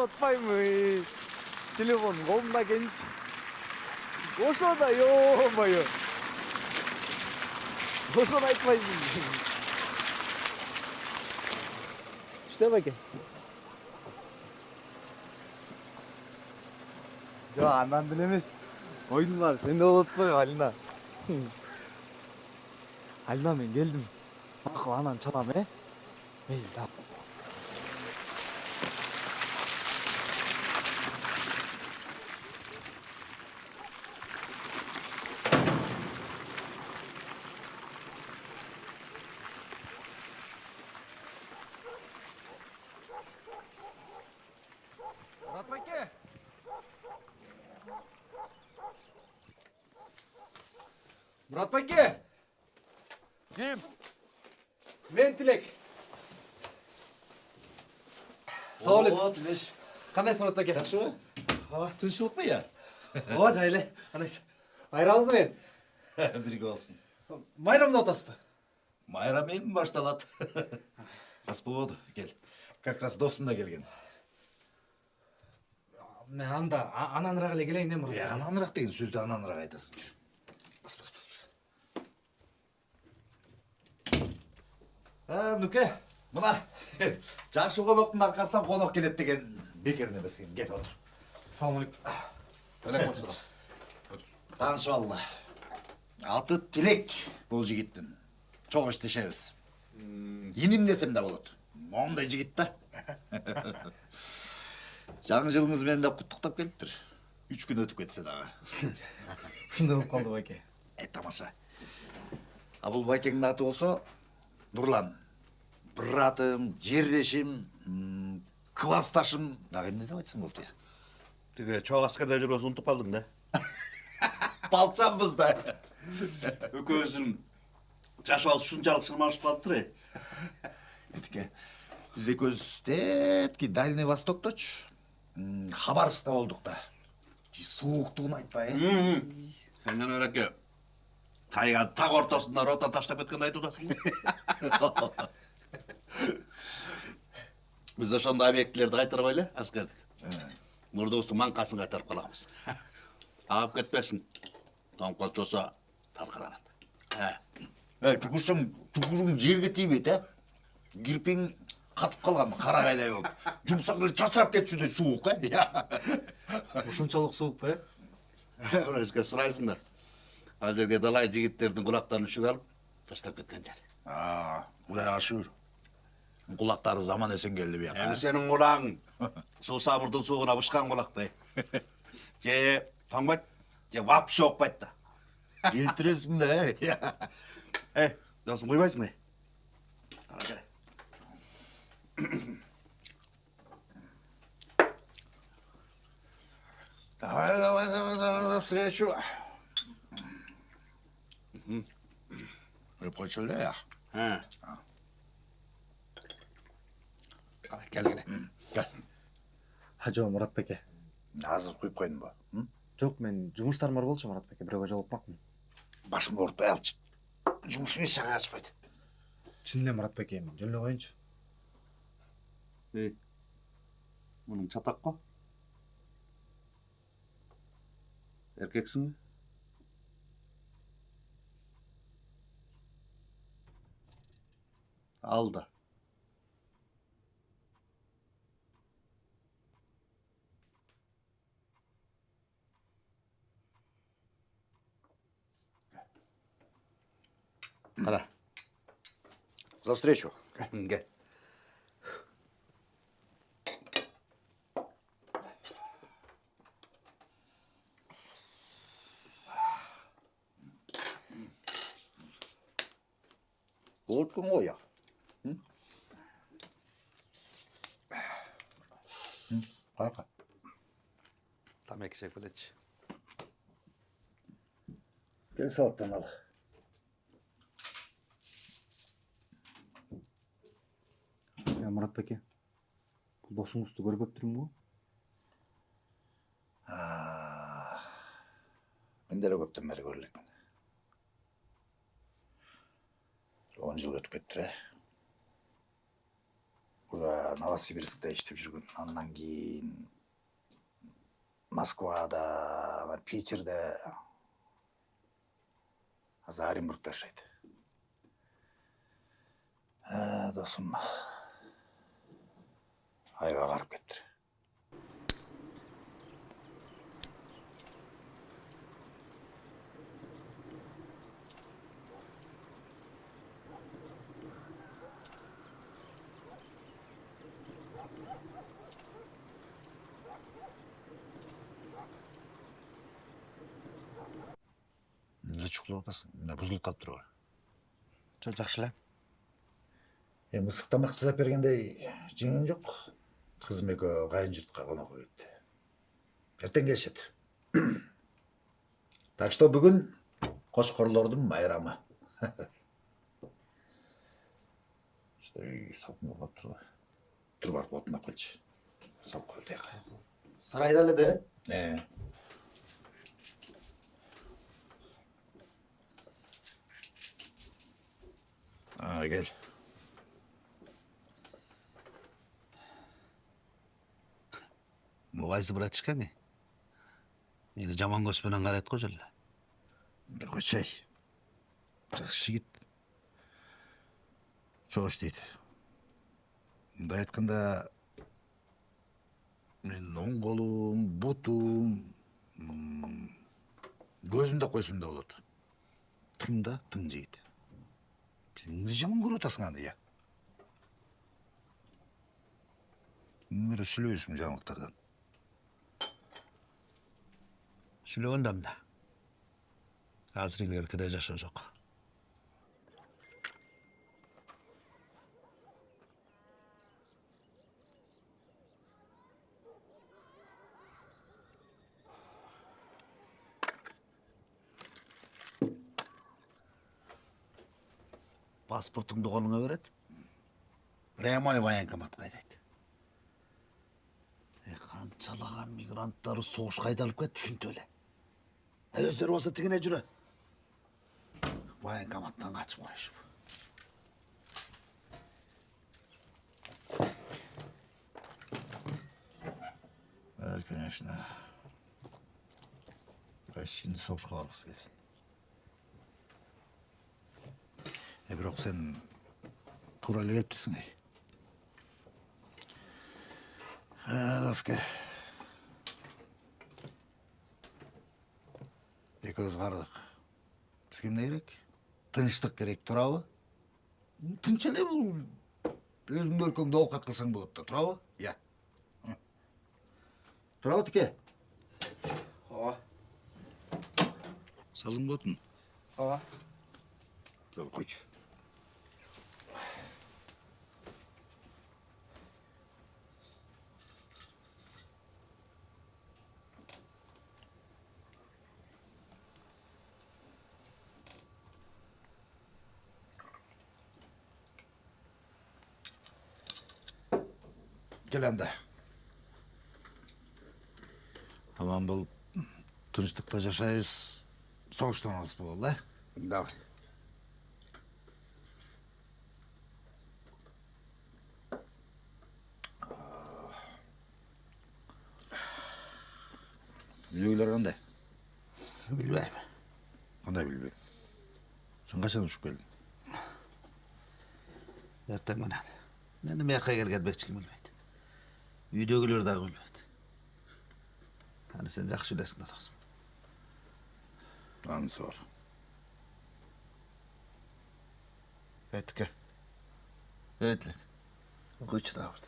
атпаймын. Телефон қолымда келчи. Ошо да ё-моё. Ошону айтпайсың. Түштө баке. Жо, андан деле эмес. Ойын бар, сенде болот атпайбы, Алина? Алина, мен келдим. Макул, анан чалам, Мейли, да. Мұрат байке! Мұрат байке! Ким? Мен Тілек. Сау О, Тілеш. Қандайсың, Мұрат байке? Жақсы ба? Тыншылық па я? О, жайлы. Қандайсың? Майрамыз мен. Бірге болсын. Майрамда отасыз ба? Майрам емін башталады. Рас болды, кел. Как раз досым да келген. Мен анда ананырақ еле келейін, Мұрат? Ананырақ деген сөзді ананырақ айтасың. Жүр. Бас. Нүке, мұна жақсы қонақтың арқасынан қонақ келеді деген бекеріне бескен. Кел, отыр. Ассалаумағалейкум. Танышып алла. Аты Тілек бұл жігіттің. Çok іштешеміз. Енім десем де болады. Ондай жігіт та. Жаңы жылыңызбен де құттықтап келіп тұр. 3 күн өтіп кетсе дағы. Шындай болып қалды байке. Тамаша. А бұл байкеңнің аты болса Нұрлан. Братым, жерлешім, классташым. Дағы не деп айтсың болды я? Тіге чоқ аскарда жүргенсін ұмытып қалдың да. Балчанбыз да. Өкөздің жашы алыс шынчалық шырмашып қалып тұр. Етіке, біз екөз тетки Дальний Востокточ, Хабаровскта болдық да. Суықтығын айтпай. Сенен өреке, тайға тақ ортасында ротан таштап кеткенді айтудасың. Біз де шонда объектілерді қайтарып айлы, әскердік. Нұрдоғыстың маңқасын қайтарып қаламыз. Ағып кетпесін. Тоңқол жоса тарқыранады. Түкірің жерге тейбет, Кірпең қатып қалған қарағайдай болды. Жұмсақ шашырап кетші суық, Ошончолук суук па? Өзге сұрайсыңдар. Ал жерге далай жігіттердің құлақтарын үшік алып, таштап кеткен жер. Құдай ашыр. Құлақтары заман есен келді бе. Сенің құлағың су сабырдың суығына ұшқан құлақтай. Же тоңбайды, же вапшы оқпайды да. Келтіресің да, Досың қоймайсың ба? Давай, встречу. Вы почули, я? Кел. Кел. Жо, Мұрат байке. Азыр құйып қойдың ба? Жоқ, мен жұмыштарым бар болчу, Мұрат байке. Бирөөгө жолукмакмын. Башымды ауыртпай алшы. Жұмысың еш жаға ашпайды. Чын эле, Мұрат байке, мен жөн эле коеюнчу. Мұның чатақ қо? Еркексің бе? Алда. Қара. За встречу. Кел. Болыпкын ғой, я. Қайқа. Тамекі шек білетші. Кел салаттан ал. Мұрат байке, бұл досыңызды көріп өптірім ғой? Мен деле көптен бері көрлекмін. 10 жыл өтіп кеттір, Новосибирскте иштеп жүргөн. Андан кийин Москвада, анан Питерде, азыр Оренбургда жашайт. Досум айга карып кетиптир. Эмне чукулуп атасың? Эмне бузулуп калыптырбы? Жакшы эле. Мысык тамак жасап бергендей жеңен жок. Кызым экөө кайын журтка конокко кетти. Эртең келишет. Так что бүгүн кочкорлордун майрамы. Что үй салкын болуп калыптыр. Тур барып отун алып келчи. Салып коелу дейк. Сарайда эле де. Gel. Bu kaysı bırakışkan ne? Meni жаман көз менен карайт го жолу. Bir koçay. Жақсы жігіт. Çok işteydi. Мындай айтканда менин оң колум, бутум, көзүм да койсом да болот. Тың да тың жигит. Сен эмне жаман көрүп атасың аны, я? Эмне сүйлөбөйсүң жаңылыктардан? Сүйлөгөндөм да. Азыр илгеркидей жашоо жок. Паспортуңду колуңа берет. Прямой военкоматка айдайт. Канчалаган мигранттары согушка айдалып кетти, түшүнтүп эле. Өздөрү болсо тигине жүрөт. Военкоматтан качып коюшуп. Конечно. Şimdi soguşka баргысы келсин. Бирок сен туура эле келиптирсиң, эй. Доска. Экөөбүз кардык. Бизге эмне керек? Тынчтык керек, туурабы? Тынч эле бул. Өзүңдүн өлкөңдө оокат кылсаң болот да, туурабы? Я. Туурабы тике? Ооба. Салым болотун. Ооба. Кел койчу. Gel anda. Tamam bulup тынчтыкта жашайбыз, согуштан алыс бололу, э? Давай. Үйлөгүлөр кандай? Билбейм. Кандай билбейм? Сен качан учуп келдиң? Эртең менен. Мени мияка келген эч ким билбейт. Үйдөгүлөр дагы билбейт. Аны сен жакшы билесиң да, досум. Анысы бар. Этке. Этлек. Койчу да барды.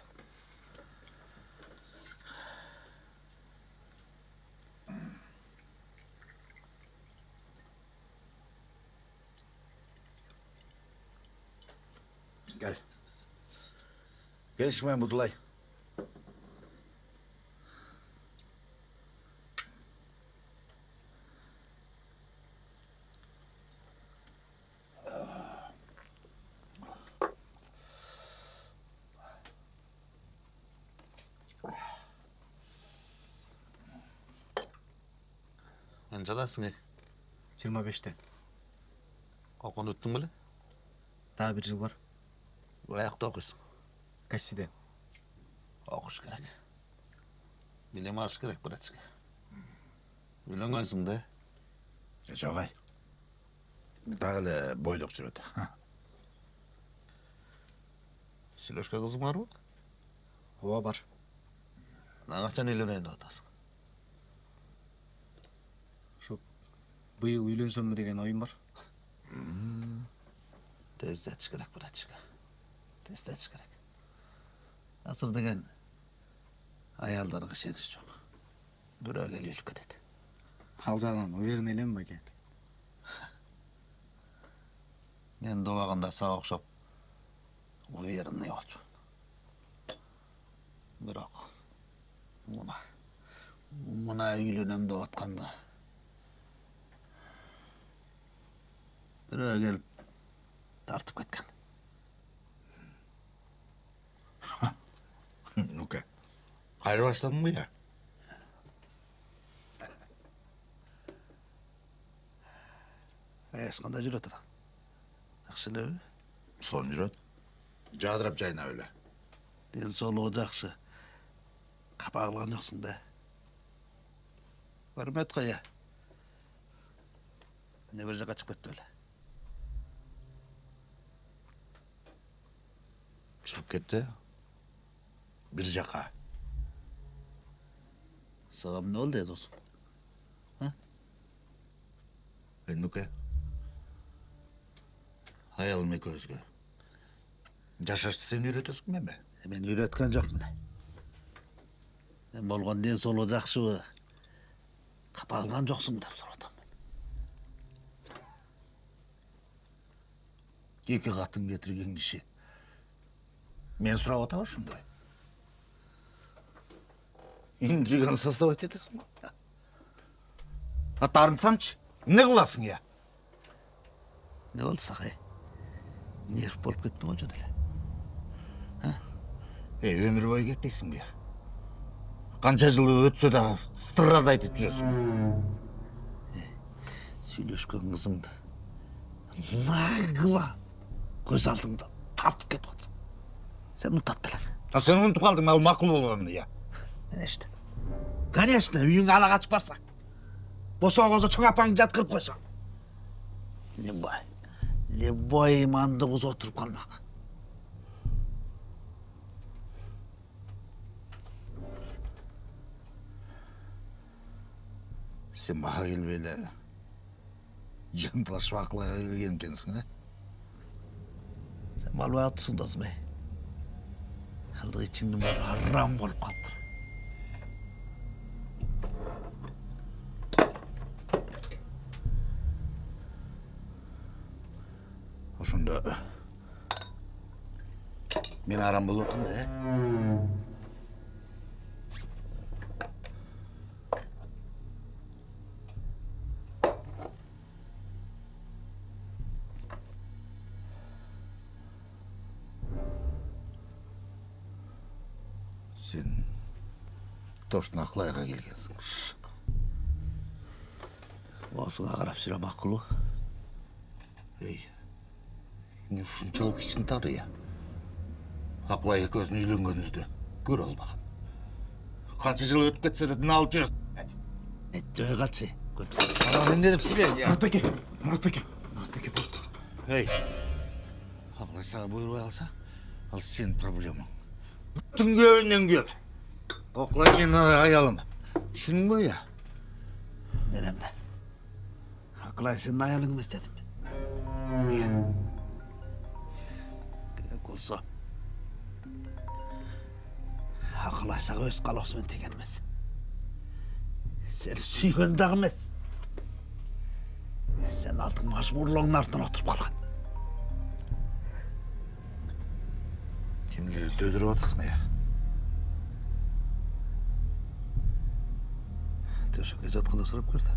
Gel. Gelişmeyen Budulay. Анжаласың, 25-те. Окууну өттүң беле? Daha bir yıl var. Аякта окуйсуң. Кайсыда? Оқыш керек. Білем алыш керек, братчика. Үйленгенсің да? Жоғай. Дағы эле бойдок жүрөт. Сүйлөшкөн кызың барбы? Ооба бар. Качан үйленейин деп атасың? Ушу быйыл үйлөнсөмбү деген оюм бар. Тездетиш керек, братчика. Тездетиш керек. Азыр деген аялдарга ишенич жок. Бирөө келип өлүп кетет. Ал жагынан уверен элем баке. Мен добагында сага окшоп уверенный болчумун. Бирок мына үйлөнөм деп атканда бирөө келип тартып кеткен. Нука. Кайра баштадыңбы я? Кандай жүрөт ата? Жакшы элеби? Сон жүрөт. Жадырап жайнап эле. Ден соолугу жакшы. Капа кылган жоксуң да. Көрмөт кая. Не бир жака чыгып кетти эле. Чыгып кетти. Бир жака. Сага эмне болду досум? Нука. Аялым экөөбүзгө. Жашашты сен үйрөтөсүң менби? Мен үйрөткөн жокмун. Мен болгон ден соолугу жакшыбы? Капа кылган жоксуңбу деп сурап атам. Эки катын кетирген киши. Мен сурап атам ушундай. Интриганы создавать этесиң го. Атарымсамчы? Не кыласың я? Не болду сага? Нерв болуп кеттиң го жөн эле. Өмүр бою кетпейсиңби я? Канча жыл өтсө да стырады айтып жүрөсүң. Сүйлөшкөн кызыңды нагыла көз алдыңда тартып кетип атсың. Сен унутат белең. Сен унутуп калдың, ал макул болгону я. Конечно, үйүңө ала качып барса. Босогозо чоң апаңды жаткырып койсо. Любой иманды кыз отуруп калмак. Сен мага келбей эле жантылашып акылга келген экенсиң, Сен балбай атсың досум, Алды ичиңдин баары арам болуп калыптыр. Ошондо мен арам болуп атам да, Сен точно акылайга келгенсиң. Осуңа карап сүрө макулу. Не ушунчалык ичин тары я. Акылай экөөбүздүн үйлөнгөнүбүздү көрө албагам. Канча жыл өтүп кетсе да дин алып жүрөсүң. Жойгачы. Эмне деп сүйлөйм я? Muratбеке. Акылай сага буйрубай калса, ал сенин проблемаң. Бүттүн көбүнөн көп. Акылай менин аялым. Түшүндүңбү я? Мен эмне? Акылай сенин аялың эмес дедим. Керек болсо Акылай сага өз калоосу менен тиген эмес. Сени сүйгөн дагы эмес. Сен алтын мажбурлооңдун артынан отуруп калган. Кимдир дөдөрүп атасың я? Төшөккө жатканда сурап көрдү.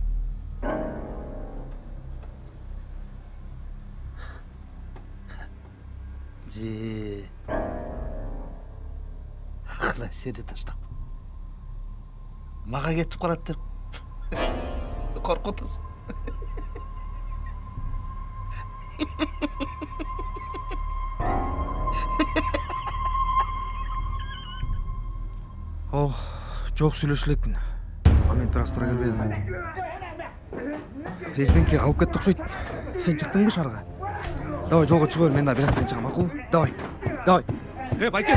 Акылай сени таштап мага кетип калат деп коркутасың. Жоқ сүйлөшүп электин. А мен бир аз тура келбедим. Эртеңки алып кетти окшойт. Сен чыктыңбы шаарга? Давай жолго чыга бер, мен да бир аздан чыгам, макулбу? Давай. Давай. Байке!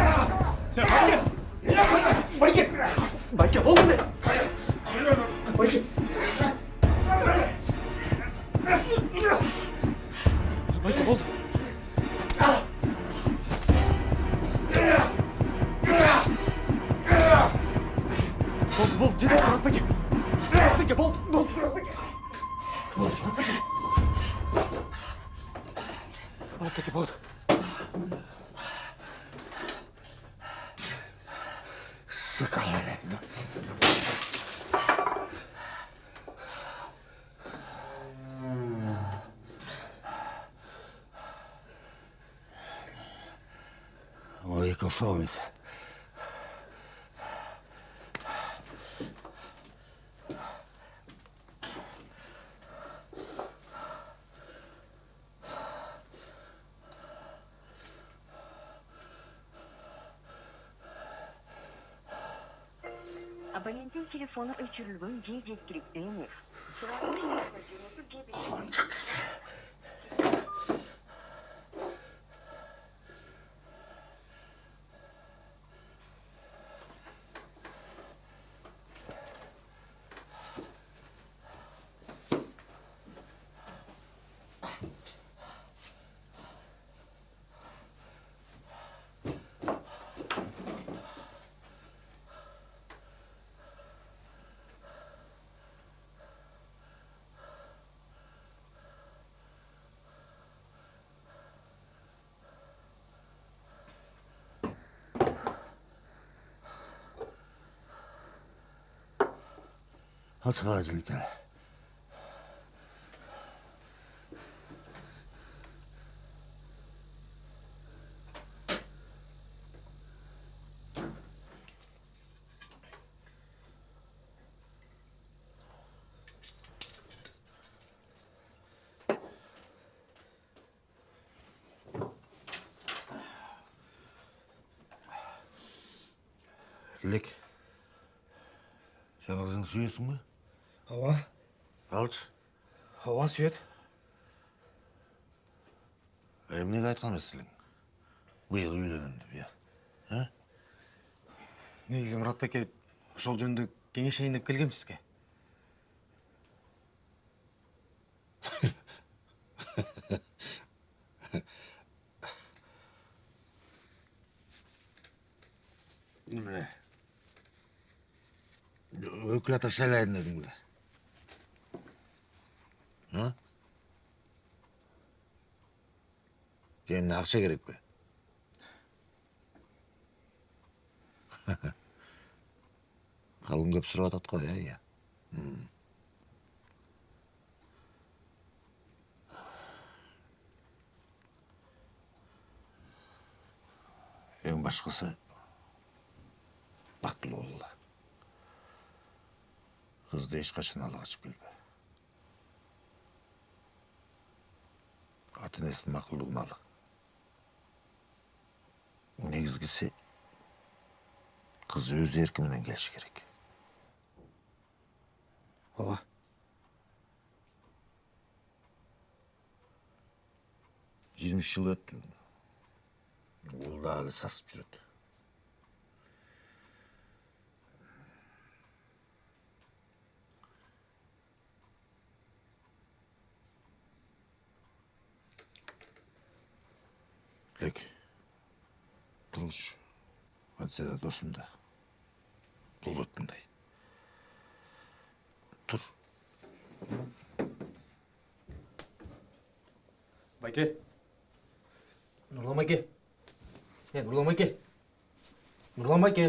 Байке! Байке, болду эле. Байке. Байке, болду. Болду, жеде Мурат байке. Мурат байке, болду. Мурат байке. Мурат байке, болду. Сыкалар. Ой, косовец. Абоненттин телефону өчүрүлгөн же жеткиликтүү эмес. Сураган телефон же Кончаксы. Açık acılıklar. Lek. Sen kızını suyuyorsun mu? Ооба. Алчы. Ооба сүйөт. Эмнеге айткан эмессиң? Быйыл үйлөнөм деп, я. Негизи Мурат байке ошол жөнүндө кеңешейин деп келгем сизге. Эмне? Өкүл ата шайлайын дедің бе? Жеміне ақша керек пе? Қалың көп сұрап атат қой, я. Ең башқысы бақылы болула. Қызды ешқашан ала қашып келбе. Ата-энесінің мақұлдығын алы. Негізгісі қыз өз еркіменен келші керек. Ооба. 20 жыл өтті. Ол да әлі сасып жүреді. Lek, тұрғыш, әйтсе де досым да, бұл өткіндей. Тұр. Байке. Нұрлан байке. Нұрлан байке. Нұрлан байке.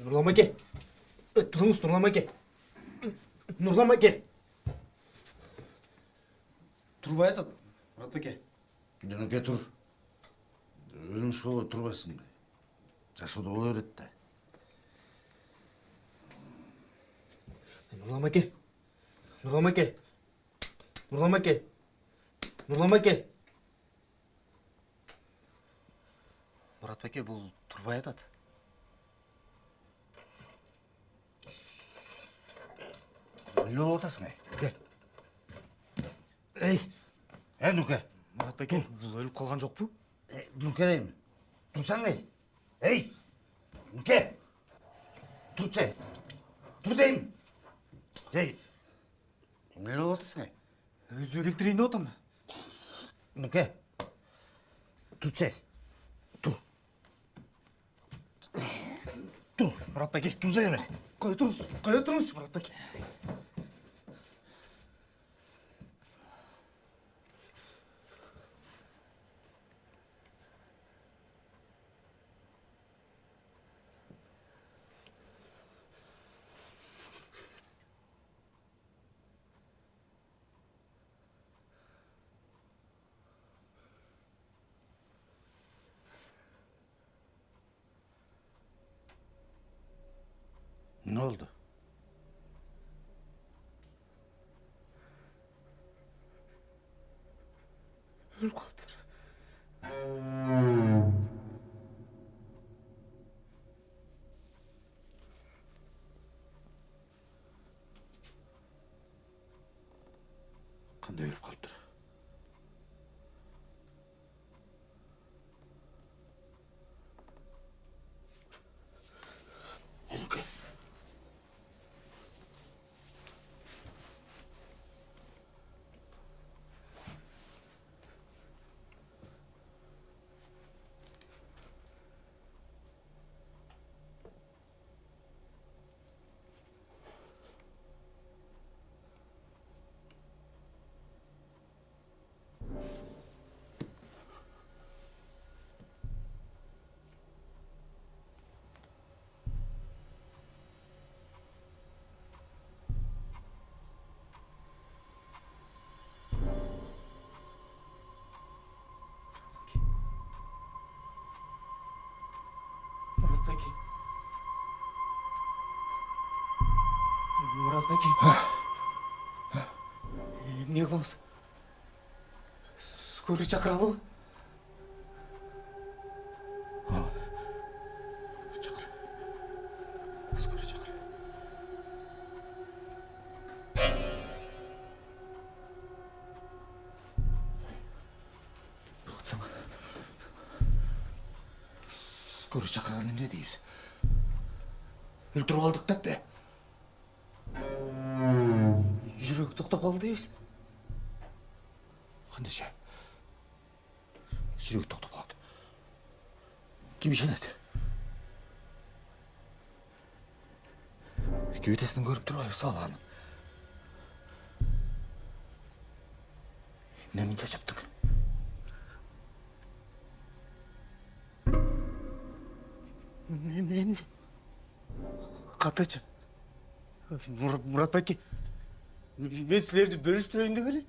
Нұрлан байке. Тұрыңыз, Нұрлан байке. Нұрлан байке. Тұрбай атады, Мұрат байке. Дүнеке тұр. Өліміш болы тұрбайсың бе? Жашуды ол өретті. Нұрлан байке. Нұрлан байке. Нұрлан байке. Нұрлан байке. Мұрат байке, бұл Тұрбай атады. Үй болып отырсың, Нүке. Ей, Нүке. Мұрат бәке, бұл өліп қалған жоқ бұ? Нүке деймін. Тұрсаң, ей, Нүке. Тұршы, тұр деймін. Ей, не болып отырсың, Өзді өлектірейін отыр ма? Нүке. Тұршы, тұр. Тұр, Мұрат бәке. тұр деймін. Қай тұрыңыз, Мұрат бәке. Ne oldu? Өліп қалыптыр. Қандай өліп қалып тұр? Нүке. Мұрат бәке. Мұрат бәке. Не қыламыз? Скорый шақыралы ма? Шақыр. Скорый шақыр. Отсама. Скорый шақырғаны не дейсіз? Өлтіріп алдық деп бе? Жүрек тоқтап қалды дейсіз? Қандайша? Жүрек тоқтап қалды. Кім ішенеді? Кеуетесінің көріп тұр ғой, салғаным. Немен шашыптың? Мен... Қатайшы. Мұрат бәке. Мен сілерді бөліштірейін деп әлі.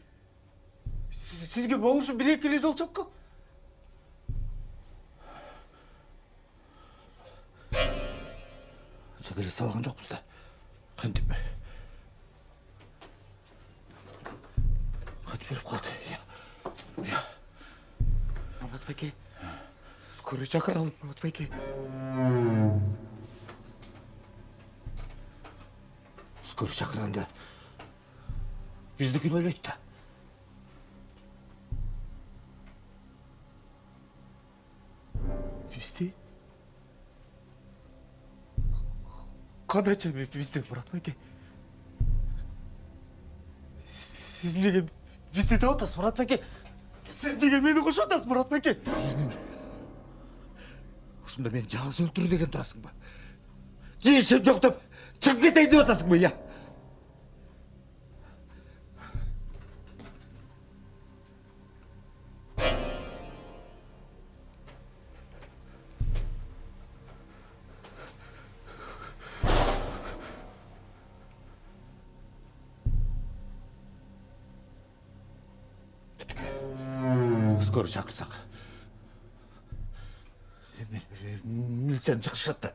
Сізге болу үшін бір екілі жол шапқам. Шәкелі сауған жоқпыз да. Қантып беріп қалды. Мұрат бәке. Скорый шақыралым, Мұрат бәке. Скорый шақырғанда біздікін ойлайды да. Бізді? Қандайша бізді, Мұрат бәке? Сіз неге бізді де отасыз, Мұрат бәке? Сіз неге мені қош отасыз, Мұрат бәке? Осында мен жалғыз өлтіру деген тұрасың ба? Ешім жоқ деп шығып кетейін деп отасың ба, я? Скоро шақырсақ. Милицияның шығыш жатты.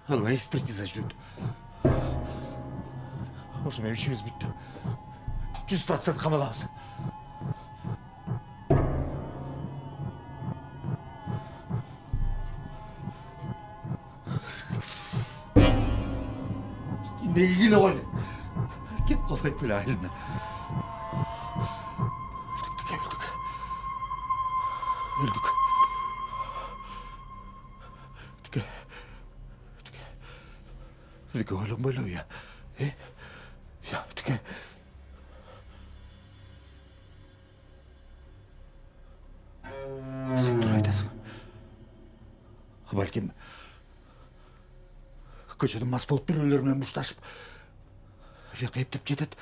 Алға экспертиза жүрді. Осы мен үшеуіз бітті. 100% қамаламыз. неге келе қойдың? Кеп қалмайды біле айылына. Өлдік. Тіке ойланбайлау, я. Я, тіке. Сен тұр айтасың. Бәлкім, көшеде мас болып біреулермен мұшташып, қайыптап жетеді.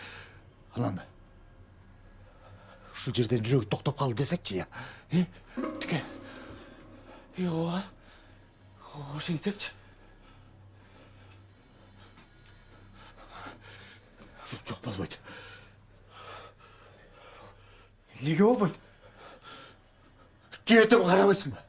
Алан, ұшыл жерден жүрегі тоқтап қалды десекші, я. Тіке. оға. Сенсекші. Жоқ болбайды. Неге болбайды? Кетіп қарабайсың ба?